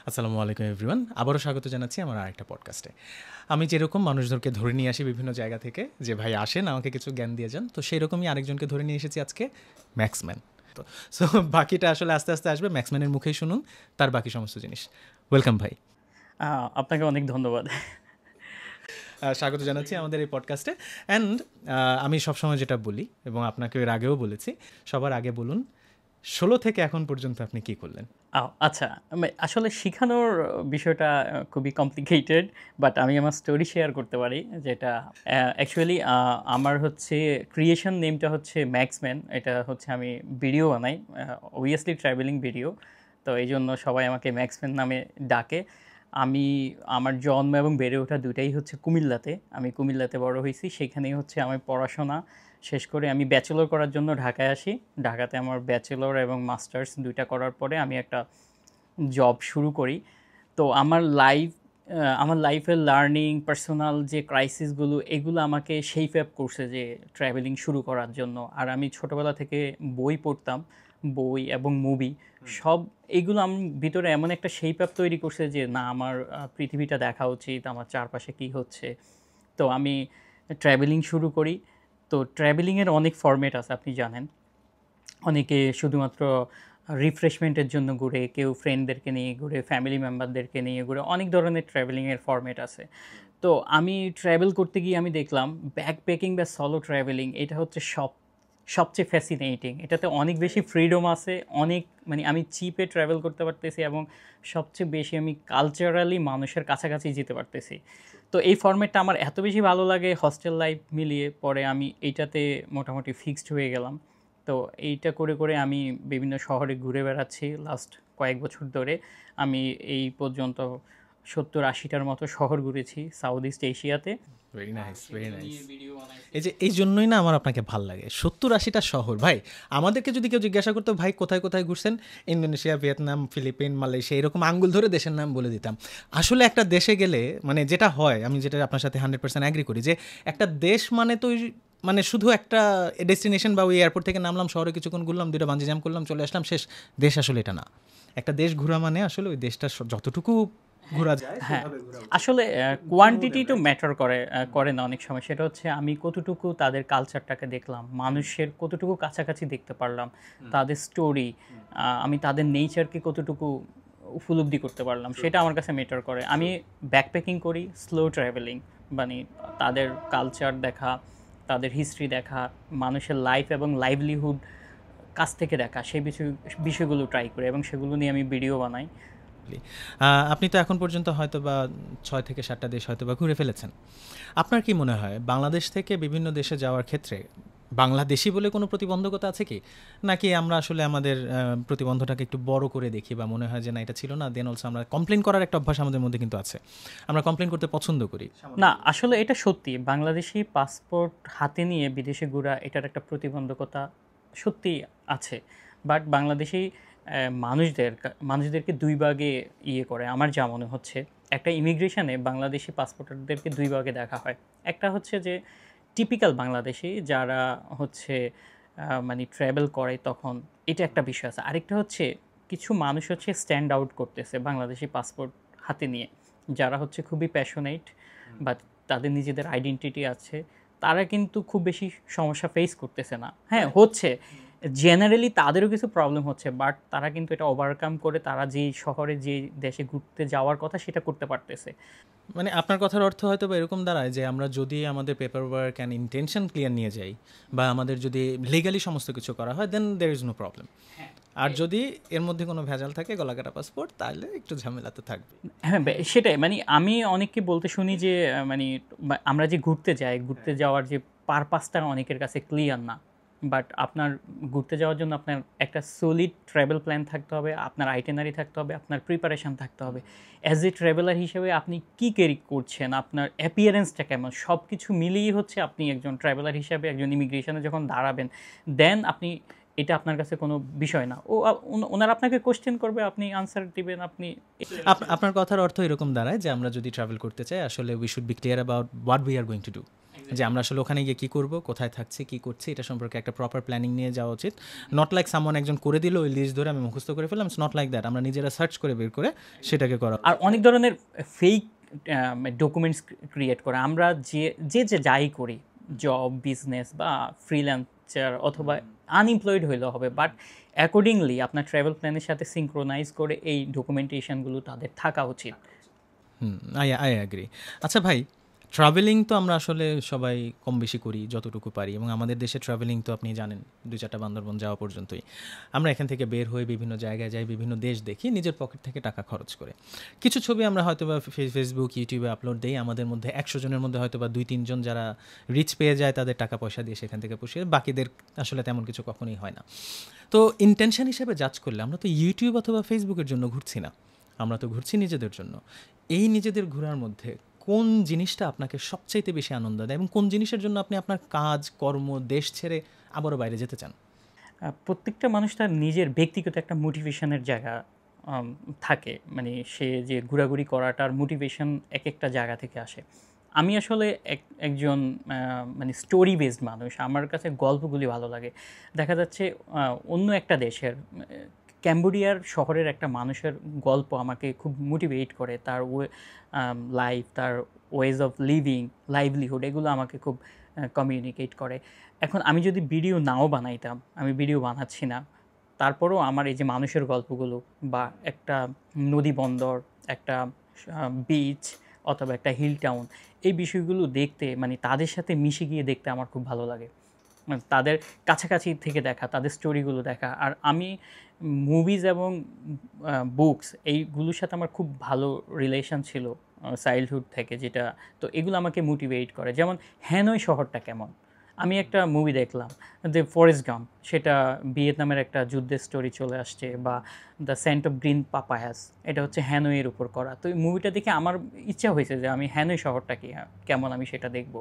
আসসালামু আলাইকুম এভরিওয়ান, আবারও স্বাগত জানাচ্ছি আমার আরেকটা পডকাস্টে। আমি যেরকম মানুষদেরকে ধরে নিয়ে আসি বিভিন্ন জায়গা থেকে যে ভাই আসেন আমাকে কিছু জ্ঞান দিয়ে যান, তো সেই রকমই আরেকজনকে ধরে নিয়ে এসেছি আজকে, ম্যাক্সম্যান। তো সো বাকিটা আসলে আস্তে আস্তে আসবে, ম্যাক্সম্যানের মুখেই শুনুন তার বাকি সমস্ত জিনিস। ওয়েলকাম ভাই। আপনাকে অনেক ধন্যবাদ। স্বাগত জানাচ্ছি আমাদের এই পডকাস্টে। অ্যান্ড আমি সবসময় যেটা বলি এবং আপনাকে এর আগেও বলেছি, সবার আগে বলুন 16 থেকে এখন পর্যন্ত আপনি কী করলেন? আচ্ছা, আসলে শিখানোর বিষয়টা খুবই কমপ্লিকেটেড, বাট আমি আমার স্টোরি শেয়ার করতে পারি। যেটা অ্যাকচুয়ালি আমার হচ্ছে ক্রিয়েশন নেমটা হচ্ছে ম্যাক্সম্যান। এটা হচ্ছে আমি ভিডিও বানাই, অবভিয়াসলি ট্রাভেলিং ভিডিও। তো এই জন্য সবাই আমাকে ম্যাক্সম্যান নামে ডাকে। আমি আমার জন্ম এবং বেড়ে ওঠা দুটাই হচ্ছে কুমিল্লাতে। আমি কুমিল্লাতে বড় হয়েছি, সেখানেই হচ্ছে আমি পড়াশোনা শেষ করে আমি ব্যাচেলর করার জন্য ঢাকায় আসি। ঢাকাতে আমার ব্যাচেলর এবং মাস্টার্স দুইটা করার পরে আমি একটা জব শুরু করি। তো আমার লাইফের লার্নিং, পার্সোনাল যে ক্রাইসিসগুলো, এগুলো আমাকে শেপ আপ করছে যে ট্রাভেলিং শুরু করার জন্য। আর আমি ছোটোবেলা থেকে বই পড়তাম, বই এবং মুভি সব, এগুলো আমার ভিতরে এমন একটা শেপ আপ তৈরি করছে যে না, আমার পৃথিবীটা দেখা উচিত, আমার চারপাশে কী হচ্ছে। তো আমি ট্রাভেলিং শুরু করি। তো ট্রাভেলিংয়ের অনেক ফরম্যাট আছে, আপনি জানেন। অনেকে শুধুমাত্র রিফ্রেশমেন্টের জন্য ঘুরে, কেউ ফ্রেন্ডদেরকে নিয়ে ঘুরে, ফ্যামিলি মেম্বারদেরকে নিয়ে ঘুরে, অনেক ধরনের ট্রাভেলিংয়ের ফরম্যাট আছে। তো আমি ট্রাভেল করতে গিয়ে আমি দেখলাম ব্যাকপ্যাকিং বা সলো ট্রাভেলিং, এটা হচ্ছে সবচেয়ে ফ্যাসিনেটিং। এটাতে অনেক বেশি ফ্রিডম আছে, অনেক আমি চিপে ট্রাভেল করতে পারতেছি এবং সবচেয়ে বেশি আমি কালচারালি মানুষের কাছাকাছি যেতে পারতেছি। তো এই ফরম্যাটটা আমার এত বেশি ভালো লাগে, হস্টেল লাইফ মিলিয়ে পরে আমি এইটাতে মোটামুটি ফিক্সড হয়ে গেলাম। তো এইটা করে করে আমি বিভিন্ন শহরে ঘুরে বেড়াচ্ছি লাস্ট কয়েক বছর ধরে। আমি এই পর্যন্ত 70-80টার মতো শহর ঘুরেছি সাউথ ইস্ট এশিয়াতে। ভেরি নাইস, ভেরি সেগুলো নাইস। নিয়ে ভিডিও বানাইছি। এই যে এই জন্যই না আমার আপনাকে ভাল লাগে, 70-80টা শহর ভাই। আমাদেরকে যদি কেউ জিজ্ঞাসা করতো ভাই কোথায় কোথায় ঘুরছেন, ইন্দোনেশিয়া, ভিয়েতনাম, ফিলিপিন, মালয়েশিয়া, এরকম আঙ্গুল ধরে দেশের নাম বলে দিতাম। আসলে একটা দেশে গেলে মানে যেটা হয়, আমি যেটা আপনার সাথে 100% অ্যাগ্রি করি, যে একটা দেশ মানে তো মানে শুধু একটা ডেস্টিনেশন বা ওই এয়ারপোর্ট থেকে নামলাম, শহরে কিছুক্ষণ ঘুরলাম, দুটো বাঞ্জি জাম্প করলাম, চলে আসলাম, শেষ। দেশ আসলে এটা না। একটা দেশ ঘোরা মানে আসলে ওই দেশটা যতটুকু ঘোরা যায় হ্যাঁ, সেভাবে ঘোরা উচিত। আসলে কোয়ান্টিটি তো ম্যাটার করে না অনেক সময়। সেটা হচ্ছে আমি কতটুকু তাদের কালচারটাকে দেখলাম, মানুষের কতটুকু কাছাকাছি দেখতে পারলাম, তাদের স্টোরি, আমি তাদের নেচারকে কতটুকু উপলব্ধি করতে পারলাম, সেটা আমার কাছে ম্যাটার করে। আমি ব্যাকপ্যাকিং করি, স্লো ট্রাভেলিং, মানে তাদের কালচার দেখা, তাদের হিস্ট্রি দেখা, মানুষের লাইফ এবং লাইভলিহুড কাছ থেকে দেখা, সেই বিষয়গুলো ট্রাই করি এবং সেগুলো নিয়ে আমি ভিডিও বানাই। আপনি তো এখন পর্যন্ত হয়তো বা 6 থেকে 7টা দেশ হয়তো বা ঘুরে ফেলেছেন। আপনার কি মনে হয় বাংলাদেশ থেকে বিভিন্ন দেশে যাওয়ার ক্ষেত্রে বাংলাদেশি বলে কোনো প্রতিবন্ধকতা আছে কি, নাকি আমরা আসলে আমাদের প্রতিবন্ধটাকে একটু বড় করে দেখি বা মনে হয় যে না এটা ছিল না, দেন অলসো আমরা কমপ্লেন করার একটা অভ্যাস আমাদের মধ্যে কিন্তু আছে, আমরা কমপ্লেন করতে পছন্দ করি। না, আসলে এটা সত্যি, বাংলাদেশি পাসপোর্ট হাতে নিয়ে বিদেশে ঘোরা এটার একটা প্রতিবন্ধকতা সত্যিই আছে। বাট বাংলাদেশি মানুষদেরকে দুই ভাগে করে, আমার যা মনে হচ্ছে। একটা ইমিগ্রেশনে বাংলাদেশি পাসপোর্টারদেরকে দুই ভাগে দেখা হয়। একটা হচ্ছে যে টিপিক্যাল বাংলাদেশি যারা হচ্ছে মানে ট্রাভেল করে, তখন এটা একটা বিষয় আছে। আরেকটা হচ্ছে কিছু মানুষ হচ্ছে স্ট্যান্ড আউট করতেছে বাংলাদেশি পাসপোর্ট হাতে নিয়ে, যারা হচ্ছে খুবই প্যাশনেট বা তাদের নিজেদের আইডেন্টিটি আছে, তারা কিন্তু খুব বেশি সমস্যা ফেস করতেছে না। হ্যাঁ, হচ্ছে জেনারেলি তাদেরও কিছু প্রবলেম হচ্ছে, বাট তারা কিন্তু এটা ওভারকাম করে তারা যেই শহরে, যে দেশে ঘুরতে যাওয়ার কথা সেটা করতে পারতেছে। মানে আপনার কথার অর্থ হয়তো বা এরকম দাঁড়ায় যে আমরা যদি আমাদের paper work and intention clear নিয়ে যাই বা আমাদের যদি লিগালি সমস্ত কিছু করা হয়, দেন দের ইজ নো প্রবলেম। আর যদি এর মধ্যে কোনো ভেজাল থাকে, গলাকাটা পাসপোর্ট, তাহলে একটু ঝামেলা তো থাকবে। হ্যাঁ, সেটাই। আমি অনেককে বলতে শুনি যে আমরা যে ঘুরতে যাওয়ার যে পারপাসটা অনেকের কাছে ক্লিয়ার না। বাট আপনার ঘুরতে যাওয়ার জন্য আপনার একটা সলিড ট্রাভেল প্ল্যান থাকতে হবে, আপনার আইটিনারি থাকতে হবে, আপনার প্রিপারেশন থাকতে হবে। অ্যাজ এ ট্রাভেলার হিসেবে আপনি কী ক্যারি করছেন, আপনার অ্যাপিয়ারেন্সটা কেমন, সব কিছু মিলিয়েই হচ্ছে আপনি একজন ট্রাভেলার হিসাবে একজন ইমিগ্রেশনে যখন দাঁড়াবেন, দেন আপনি, এটা আপনার কাছে কোনো বিষয় না। ওনারা আপনাকে কোয়েশ্চেন করবে, আপনি আনসার দিবেন, আপনি। আপনার কথার অর্থ এরকম দাঁড়ায় যে আমরা যদি ট্রাভেল করতে চাই, আসলে we should be clear about what we are going to do. যে আমরা আসলে ওখানে গিয়ে কী করব, কোথায় থাকছি, কী করছি, এটা সম্পর্কে একটা প্রপার প্ল্যানিং নিয়ে যাওয়া উচিত। নট লাইক সামওয়ান একজন করে দিল ওই লিস্ট ধরে আমি মুখস্থ করে ফেললাম, ইটস নট লাইক দ্যাট। আমরা নিজেরা সার্চ করে বের করে সেটাকে করা। আর অনেক ধরনের ফেক ডকুমেন্টস ক্রিয়েট করে আমরা যে যাই করি, জব, বিজনেস বা ফ্রিল্যান্সার অথবা আনএমপ্লয়েড হইলেও হবে, বাট অ্যাকর্ডিংলি আপনার ট্রাভেল প্ল্যানের সাথে সিঙ্ক্রোনাইজ করে এই ডকুমেন্টেশনগুলো তাদের থাকা উচিত। I agree. আচ্ছা ভাই, ট্রাভেলিং তো আমরা আসলে সবাই কম বেশি করি যতটুকু পারি, এবং আমাদের দেশে ট্রাভেলিং তো আপনি জানেন 2-4টা বান্দরবন যাওয়া পর্যন্তই। আমরা এখান থেকে বের হয়ে বিভিন্ন জায়গায় যাই, বিভিন্ন দেশ দেখি নিজের পকেট থেকে টাকা খরচ করে। কিছু ছবি আমরা হয়তো বা ফেসবুক, ইউটিউবে আপলোড দিই, আমাদের মধ্যে 100 জনের মধ্যে হয়তো বা 2-3 জন যারা রিচ পেয়ে যায় তাদের টাকা পয়সা দিয়ে সেখান থেকে পুষিয়ে, বাকিদের আসলে তেমন কিছু কখনোই হয় না। তো ইন্টেনশন হিসেবে জাজ করলে আমরা তো ইউটিউব অথবা ফেসবুকের জন্য ঘুরছি না, আমরা তো ঘুরছি নিজেদের জন্য। এই নিজেদের ঘোরার মধ্যে কোন জিনিসটা আপনাকে সবচাইতে বেশি আনন্দ দেয়, এবং কোন জিনিসের জন্য আপনি আপনার কাজ, কর্ম, দেশ ছেড়ে আবারও বাইরে যেতে চান? প্রত্যেকটা মানুষ তার নিজের ব্যক্তিগত একটা মোটিভেশনের জায়গা থাকে, মানে সে যে ঘোরাঘুরি করাটার মোটিভেশন এক একটা জায়গা থেকে আসে। আমি আসলে একজন মানে স্টোরি বেসড মানুষ, আমার কাছে গল্পগুলি ভালো লাগে। দেখা যাচ্ছে অন্য একটা দেশের ক্যাম্বোডিয়ার শহরের একটা মানুষের গল্প আমাকে খুব মোটিভেট করে, তার লাইফ, তার ওয়েজ অফ লিভিং, লাইভলিহুড, এগুলো আমাকে খুব কমিউনিকেট করে। এখন আমি যদি ভিডিও নাও বানাইতাম, আমি ভিডিও বানাচ্ছি না, তারপরেও আমার এই যে মানুষের গল্পগুলো বা একটা নদী বন্দর, একটা বিচ অথবা একটা হিল টাউন, এই বিষয়গুলো দেখতে, মানে তাদের সাথে মিশে গিয়ে দেখতে আমার খুব ভালো লাগে। মানে তাদের কাছাকাছি থেকে দেখা, তাদের স্টোরিগুলো দেখা। আর আমি মুভিজ এবং বুকস এইগুলোর সাথে আমার খুব ভালো রিলেশন ছিল চাইল্ডহুড থেকে, যেটা তো এগুলো আমাকে মোটিভেট করে। যেমন হ্যানয় শহরটা কেমন, আমি একটা মুভি দেখলাম দ্য ফরেস্ট গাম্প, সেটা ভিয়েতনামের একটা যুদ্ধের স্টোরি চলে আসছে, বা দ্য সেন্ট অফ গ্রিন পাপায়াস, এটা হচ্ছে হ্যানয়ের উপর করা। তো এই মুভিটা দেখে আমার ইচ্ছা হয়েছে যে আমি হ্যানয় শহরটা কি কেমন আমি সেটা দেখব।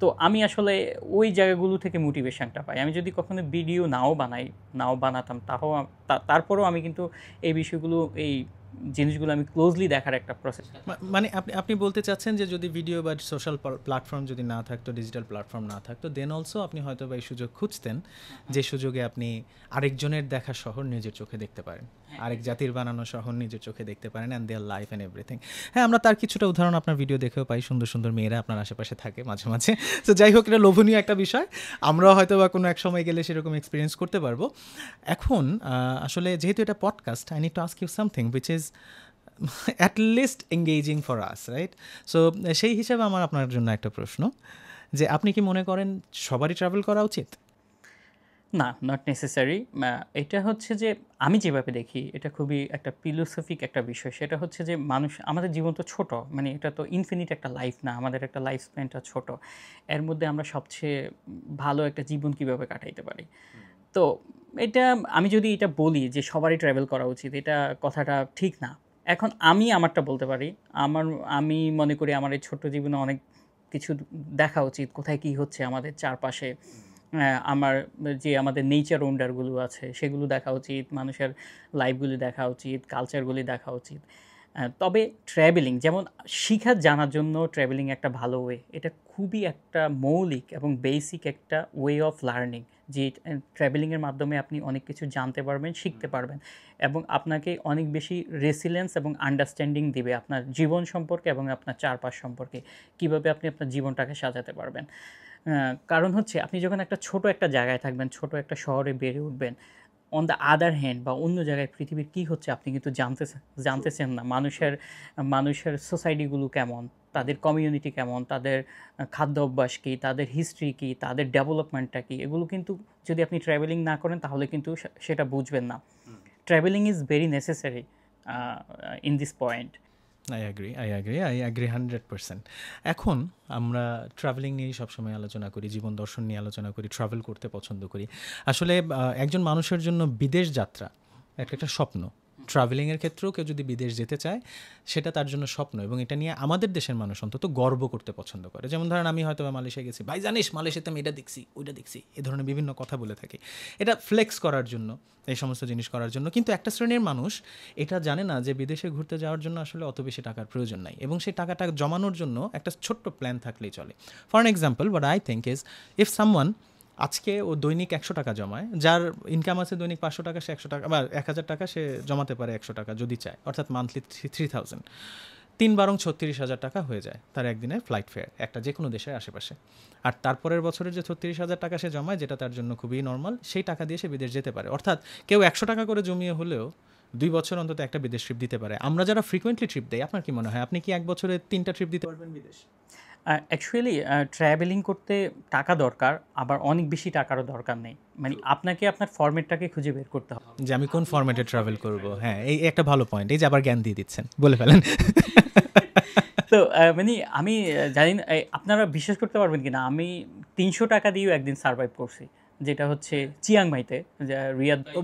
তো আমি আসলে ওই জায়গাগুলো থেকে মোটিভেশনটা পাই। আমি যদি কখনো ভিডিও নাও বানাতাম, তারপরেও আমি কিন্তু এই বিষয়গুলো, এই জিনিসগুলো আমি ক্লোজলি দেখার একটা প্রসেস। মানে আপনি বলতে চাচ্ছেন যে যদি ভিডিও বা সোশ্যাল প্ল্যাটফর্ম যদি না থাকতো, ডিজিটাল প্ল্যাটফর্ম না থাকতো, দেন অলসো আপনি হয়তো বা এই সুযোগ খুঁজতেন যে সুযোগে আপনি আরেকজনের দেখা শহর নিজের চোখে দেখতে পারেন, আরেক জাতির বানানো শহর নিজের চোখে দেখতে পারেন, and their life and everything. হ্যাঁ, আমরা তার কিছুটা উদাহরণ আপনার ভিডিও দেখেও পাই, সুন্দর সুন্দর মেয়েরা আপনার আশেপাশে থাকে মাঝে মাঝে। তো যাই হোক, এটা লোভনীয় একটা বিষয়, আমরাও হয়তো বা কোনো এক সময় গেলে সেরকম এক্সপিরিয়েন্স করতে পারবো। এখন আসলে যেহেতু এটা podcast, I need to ask you something which is at least engaging for us, right? So সেই হিসাবে আমার আপনার জন্য একটা প্রশ্ন, যে আপনি কি মনে করেন সবারই ট্রাভেল করা উচিত? না, নট নেসেসারি। এটা হচ্ছে যে আমি যেভাবে দেখি এটা খুবই একটা ফিলোসফিক একটা বিষয়। সেটা হচ্ছে যে আমাদের জীবন তো ছোট, মানে এটা তো ইনফিনিট একটা লাইফ না, আমাদের একটা লাইফ স্প্যানটা ছোট। এর মধ্যে আমরা সবচেয়ে ভালো একটা জীবন কিভাবে কাটাইতে পারি। তো এটা, আমি যদি এটা বলি যে সবারই ট্রাভেল করা উচিত, এটা কথাটা ঠিক না। এখন আমি আমারটা বলতে পারি। আমি মনে করি আমার এই ছোট্ট জীবনে অনেক কিছু দেখা উচিত, কোথায় কী হচ্ছে আমাদের চারপাশে। আমাদের নেচার ওয়ান্ডারগুলো আছে সেগুলো দেখা উচিত, মানুষের লাইফগুলি দেখা উচিত, কালচারগুলি দেখা উচিত। তবে ট্র্যাভেলিং যেমন শিখা জানার জন্য ট্র্যাভেলিং একটা ভালো ওয়ে, এটা খুবই একটা মৌলিক এবং বেসিক একটা ওয়ে অফ লার্নিং, যে ট্র্যাভেলিংয়ের মাধ্যমে আপনি অনেক কিছু জানতে পারবেন, শিখতে পারবেন, এবং আপনাকে অনেক বেশি রেসিলিয়েন্স এবং আন্ডারস্ট্যান্ডিং দিবে আপনার জীবন সম্পর্কে এবং আপনার চারপাশ সম্পর্কে, কীভাবে আপনি আপনার জীবনটাকে সাজাতে পারবেন। কারণ হচ্ছে আপনি যখন একটা ছোট একটা জায়গায় থাকবেন, ছোট একটা শহরে বেড়ে উঠবেন, অন দ্য আদার হ্যান্ড বা অন্য জায়গায় পৃথিবীর কী হচ্ছে আপনি কিন্তু জানতেছেন না। মানুষের সোসাইটিগুলো কেমন, তাদের কমিউনিটি কেমন, তাদের খাদ্য অভ্যাস কী, তাদের হিস্ট্রি কী, তাদের ডেভেলপমেন্টটা কী, এগুলো কিন্তু যদি আপনি ট্রাভেলিং না করেন তাহলে কিন্তু সেটা বুঝবেন না। Travelling is very necessary in this point. I agree 100%। এখন আমরা ট্রাভেলিং নিয়েই সবসময় আলোচনা করি, জীবন দর্শন নিয়ে আলোচনা করি, ট্রাভেল করতে পছন্দ করি। আসলে একজন মানুষের জন্য বিদেশ যাত্রা একটা স্বপ্ন, ট্রাভেলিংয়ের ক্ষেত্রেও কেউ যদি বিদেশ যেতে চায় সেটা তার জন্য স্বপ্ন, এবং এটা নিয়ে আমাদের দেশের মানুষ অন্তত গর্ব করতে পছন্দ করে। যেমন ধরেন আমি হয়তো মালয়েশিয়া গেছি, ভাই জানিস মালয়েশিয়াতে আমি এটা দেখছি ওইটা দেখছি, এ ধরনের বিভিন্ন কথা বলে থাকি, এটা ফ্লেক্স করার জন্য, এই সমস্ত জিনিস করার জন্য। কিন্তু একটা শ্রেণীর মানুষ এটা জানে না যে বিদেশে ঘুরতে যাওয়ার জন্য আসলে অত বেশি টাকার প্রয়োজন নাই, এবং সেই টাকাটা জমানোর জন্য একটা ছোট্ট প্ল্যান থাকলেই চলে। For an example, but I think is if someone আজকে ও দৈনিক 100 টাকা জমায়, যার ইনকাম আছে দৈনিক 500 টাকা, সে 100 টাকা বা 1000 টাকা সে জমাতে পারে 100 টাকা যদি চায়, অর্থাৎ মান্থলি 3000, 3 × 36,000 টাকা হয়ে যায় তার একদিনের ফ্লাইট ফেয়ার একটা যে কোনো দেশের আশেপাশে। আর তারপরের বছরের যে 36,000 টাকা সে জমায়, যেটা তার জন্য খুবই নর্মাল, সেই টাকা দিয়ে সে বিদেশ যেতে পারে। অর্থাৎ কেউ 100 টাকা করে জমিয়ে হলেও 2 বছর অন্তত একটা বিদেশ ট্রিপ দিতে পারে। আমরা যারা ফ্রিকোয়েন্টলি ট্রিপ দেয়, আপনার কি মনে হয় আপনি কি 1 বছরে 3টা ট্রিপ দিতে পারবেন বিদেশ? অ্যাকচুয়ালি ট্রাভেলিং করতে টাকা দরকার, আবার অনেক বেশি টাকারও দরকার নেই। মানে আপনাকে আপনার ফরম্যাটটাকে খুঁজে বের করতে হবে যে আমি কোন ফরম্যাটে ট্রাভেল করব। হ্যাঁ, এই একটা ভালো পয়েন্ট, এই যে আবার জ্ঞান দিয়ে দিচ্ছেন, বলে ফেলেন। তো মানে আমি জানি না আপনারা বিশ্বাস করতে পারবেন কিনা, আমি 300 টাকা দিয়েও একদিন সার্ভাইভ করছি, যেটা হচ্ছে চিয়াংমাইতে, রিয়াদ। ও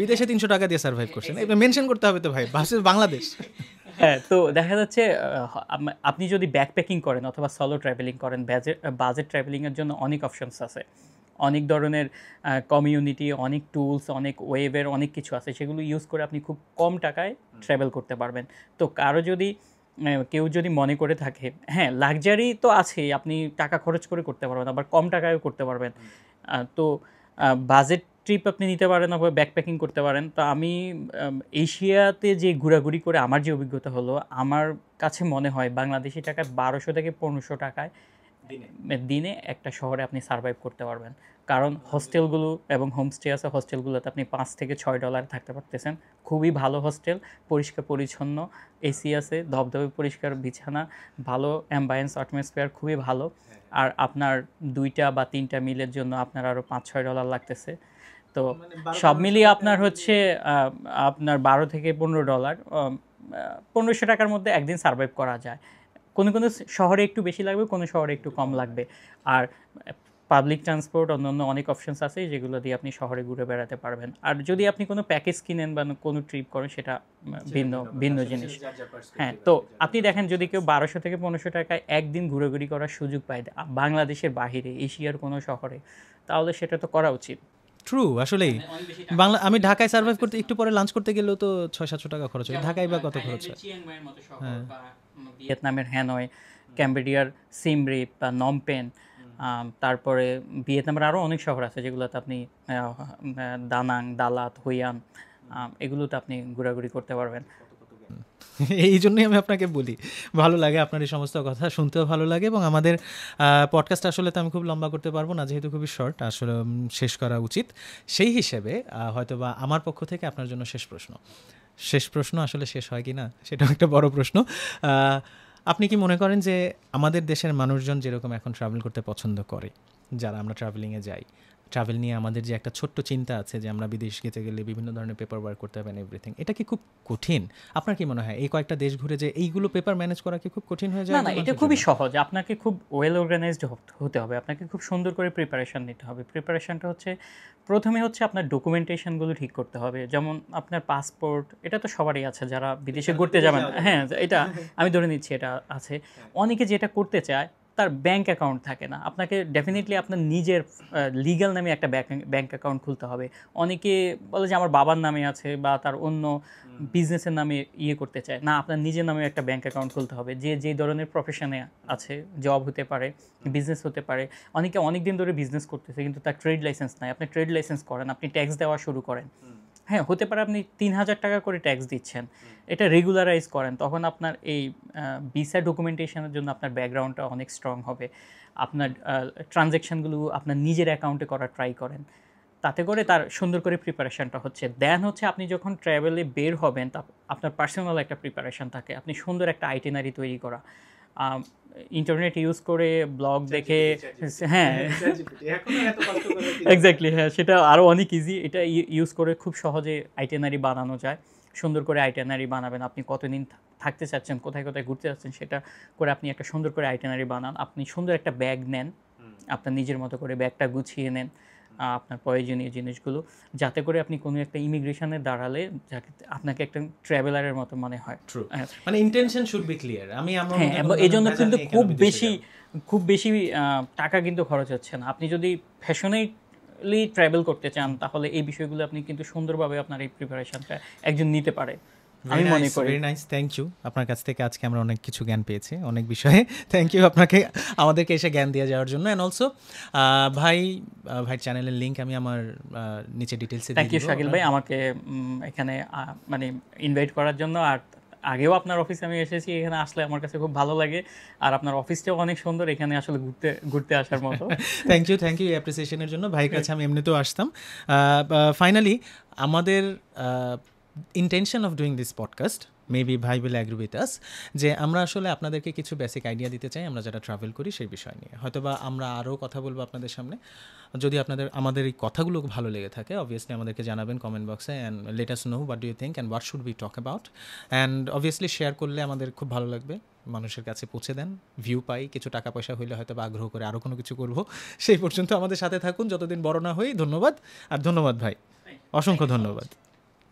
বিদেশে 300 টাকা দিয়ে সার্ভাইভ করছেন, মেনশন করতে হবে তো ভাই, বাংলাদেশ। হ্যাঁ, তো দেখা যাচ্ছে আপনি যদি ব্যাকপ্যাকিং করেন অথবা সলো ট্রাভেলিং করেন, বাজেট ট্রাভেলিংয়ের জন্য অনেক অপশনস আছে, অনেক ধরনের কমিউনিটি, অনেক টুলস, অনেক ওয়েবের অনেক কিছু আছে, সেগুলো ইউজ করে আপনি খুব কম টাকায় ট্রাভেল করতে পারবেন। তো কারো যদি কেউ যদি মনে করে থাকে, হ্যাঁ লাক্সারি তো আছেই, আপনি টাকা খরচ করে করতে পারবেন, আবার কম টাকায়ও করতে পারবেন। তো বাজেট ট্রিপ আপনি নিতে পারেন, আবার ব্যাকপ্যাকিং করতে পারেন। তো আমি এশিয়াতে যে ঘোরাঘুরি করে আমার যে অভিজ্ঞতা হলো, আমার কাছে মনে হয় বাংলাদেশি টাকায় 1200 থেকে 1500 টাকায় দিনে একটা শহরে আপনি সার্ভাইভ করতে পারবেন। কারণ হোস্টেলগুলো এবং হোমস্টে আছে, হোস্টেলগুলোতে আপনি $5 থেকে $6 থাকতে পারতেছেন। খুবই ভালো হোস্টেল, পরিষ্কার পরিচ্ছন্ন, এসি আছে, ধবধবে পরিষ্কার বিছানা, ভালো অ্যাম্বায়েন্স, অ্যাটমসফিয়ার খুবই ভালো। আর আপনার 2টা বা 3টা মিলের জন্য আপনার আরও $5-6 লাগতেছে। তো সব মিলিয়ে আপনার হচ্ছে আপনার $12 থেকে $15, 1500 টাকার মধ্যে একদিন সার্ভাইভ করা যায়। কোনো কোনো শহরে একটু বেশি লাগবে, কোনো শহরে একটু কম লাগবে। আর পাবলিক ট্রান্সপোর্ট, অন্যান্য অনেক অপশনস আছে যেগুলো দিয়ে আপনি শহরে ঘুরে বেড়াতে পারবেন। আর যদি আপনি কোনো প্যাকেজ কিনেন বা কোনো ট্রিপ করেন, সেটা ভিন্ন ভিন্ন জিনিস। হ্যাঁ, তো আপনি দেখেন যদি কেউ 1200 থেকে 1500 টাকায় একদিন ঘুরেঘুরি করার সুযোগ পায় বাংলাদেশের বাহিরে, এশিয়ার কোনো শহরে, তাহলে সেটা তো করা উচিত। ট্রু, আসলেই বাংলা আমি ঢাকায় সার্ভাইভ করতে একটু পরে লাঞ্চ করতে গেলেও তো 600-700 টাকা খরচ হয়, ঢাকায় বা কত খরচ হয়? ভিয়েতনামের হ্যানয়, ক্যাম্বোডিয়ার সিম রিপ বা নমপেন, তারপরে ভিয়েতনামের আরও অনেক শহর আছে যেগুলোতে আপনি দানাং, দালাত, হুইয়ান, এগুলোতে আপনি ঘোরাঘুরি করতে পারবেন। এই জন্যই আমি আপনাকে বলি, ভালো লাগে আপনার এই সমস্ত কথা শুনতেও ভালো লাগে। এবং আমাদের পডকাস্ট আসলে তো আমি খুব লম্বা করতে পারবো না, যেহেতু খুবই শর্ট, আসলে শেষ করা উচিত। সেই হিসেবে হয়তোবা আমার পক্ষ থেকে আপনার জন্য শেষ প্রশ্ন আসলে শেষ হয় কি না সেটাও একটা বড় প্রশ্ন। আপনি কি মনে করেন যে আমাদের দেশের মানুষজন যেরকম এখন ট্রাভেল করতে পছন্দ করে, যারা আমরা ট্রাভেলিংয়ে যাই, ট্রাভেল নিয়ে আমাদের যে একটা ছোট্ট চিন্তা আছে যে আমরা বিদেশ যেতে গেলে বিভিন্ন ধরনের পেপার ওয়ার্ক করতে হবে, এভরিথিং, এটা কি খুব কঠিন? আপনার কি মনে হয় এই কয়েকটা দেশ ঘুরে যে এইগুলো পেপার ম্যানেজ করা কি খুব কঠিন হয়ে যায়? না, এটা খুবই সহজ। আপনাকে খুব ওয়েল অর্গানাইজড হতে হবে, আপনাকে খুব সুন্দর করে প্রিপারেশন নিতে হবে। প্রিপারেশনটা হচ্ছে, প্রথমে হচ্ছে আপনার ডকুমেন্টেশনগুলো ঠিক করতে হবে। যেমন আপনার পাসপোর্ট, এটা তো সবারই আছে যারা বিদেশে ঘুরতে যাবেন। হ্যাঁ, এটা আমি ধরে নিচ্ছি এটা আছে। অনেকে যেটা করতে চায় তার ব্যাংক অ্যাকাউন্ট থাকে না, আপনাকে ডেফিনেটলি আপনার নিজের লিগ্যাল নামে একটা ব্যাংক অ্যাকাউন্ট খুলতে হবে। অনেকে বলে যে আমার বাবার নামে আছে বা তার অন্য বিজনেসের নামে করতে চায় না, আপনার নিজের নামে একটা ব্যাংক অ্যাকাউন্ট খুলতে হবে। যে ধরনের প্রফেশনে আছে, জব হতে পারে, বিজনেস হতে পারে। অনেকে অনেক দিন ধরে বিজনেস করতেছে কিন্তু তার ট্রেড লাইসেন্স নাই, আপনি ট্রেড লাইসেন্স করেন, আপনি ট্যাক্স দেওয়া শুরু করেন। হ্যাঁ, হতে পারে আপনি 3000 টাকা করে ট্যাক্স দিচ্ছেন, এটা রেগুলারাইজ করেন, তখন আপনার এই ভিসা ডকুমেন্টেশনের জন্য আপনার ব্যাকগ্রাউন্ডটা অনেক স্ট্রং হবে। আপনার ট্রানজ্যাকশানগুলো আপনার নিজের অ্যাকাউন্টে করার ট্রাই করেন, তাতে করে তার সুন্দর করে প্রিপারেশানটা হচ্ছে। দেন হচ্ছে আপনি যখন ট্রাভেলে বের হবেন, তা আপনার পার্সোনাল একটা প্রিপারেশান থাকে, আপনি সুন্দর একটা আইটিনারি তৈরি করা, ইন্টারনেট ইউজ করে, ব্লগ দেখে, হ্যাঁ এক্স্যাক্টলি, হ্যাঁ সেটা আরও অনেক ইজি। এটা ইউজ করে খুব সহজে আইটিনারি বানানো যায়। সুন্দর করে আইটিনারি বানাবেন, আপনি কতদিন থাকতে চাচ্ছেন, কোথায় কোথায় ঘুরতে যাচ্ছেন, সেটা করে আপনি একটা সুন্দর করে আইটিনারি বানান। আপনি সুন্দর একটা ব্যাগ নেন, আপনার নিজের মতো করে ব্যাগটা গুছিয়ে নেন, আপনার প্রয়োজনীয় জিনিসগুলো, যাতে করে আপনি কোনো একটা ইমিগ্রেশনে দাঁড়ালে যাকে আপনাকে একটা ট্রাভেলারের মতো মনে হয়। ট্রু, মানে ইন্টেনশন শুড বি ক্লিয়ার। আমি আমার হ্যাঁ, মধ্যে এবং কোনো এই জন্য ভেজাল কিন্তু নেই, কেন খুব বিদেশে বেশি যাব? খুব বেশি টাকা কিন্তু খরচ হচ্ছে না। আপনি যদি প্যাশনেটলি ট্রাভেল করতে চান, তাহলে এই বিষয়গুলো আপনি কিন্তু সুন্দরভাবে আপনার এই প্রিপারেশনটা একজন নিতে পারে, আমি মনে করি। Very nice, thank you. আপনার কাছ থেকে আজকে আমরা অনেক কিছু জ্ঞান পেয়েছি অনেক বিষয়ে। থ্যাংক ইউ আপনাকে আমাদেরকে এসে জ্ঞান দিয়ে যাওয়ার জন্য। অ্যান্ড অলসো ভাই চ্যানেলের লিঙ্ক আমি আমার নিচে ডিটেলসে দিয়ে থ্যাংক ইউ দিব। শাকিল ভাই, আমাকে এখানে মানে ইনভাইট করার জন্য। আর আগেও আপনার অফিসে আমি এসেছি, এখানে আসলে আমার কাছে খুব ভালো লাগে। আর আপনার অফিসটাও অনেক সুন্দর, এখানে আসলে ঘুরতে আসার মতো। থ্যাংক ইউ এই অ্যাপ্রিসিয়েশনের জন্য। ভাইয়ের কাছে আমি এমনিতেও আসতাম। ফাইনালি আমাদের intention of doing this podcast, maybe ভাই উইল অ্যাগ্রি উইথ আস, যে আমরা আসলে আপনাদেরকে কিছু বেসিক আইডিয়া দিতে চাই আমরা যারা ট্রাভেল করি সেই বিষয় নিয়ে। হয়তোবা আমরা আরও কথা বলবো আপনাদের সামনে। যদি আমাদের এই কথাগুলো ভালো লেগে থাকে, অবভিয়াসলি আমাদেরকে জানাবেন কমেন্ট বক্সে, and let us know what do you think and what should we talk about. And obviously share করলে আমাদের খুব ভালো লাগবে, মানুষের কাছে পৌঁছে দেন, ভিউ পাই, কিছু টাকা পয়সা হইলে হয়তো বা আগ্রহ করে আরও কোনো কিছু করব। সেই পর্যন্ত আমাদের সাথে থাকুন, যতদিন বড় না হই। ধন্যবাদ, আর ধন্যবাদ ভাই, অসংখ্য ধন্যবাদ।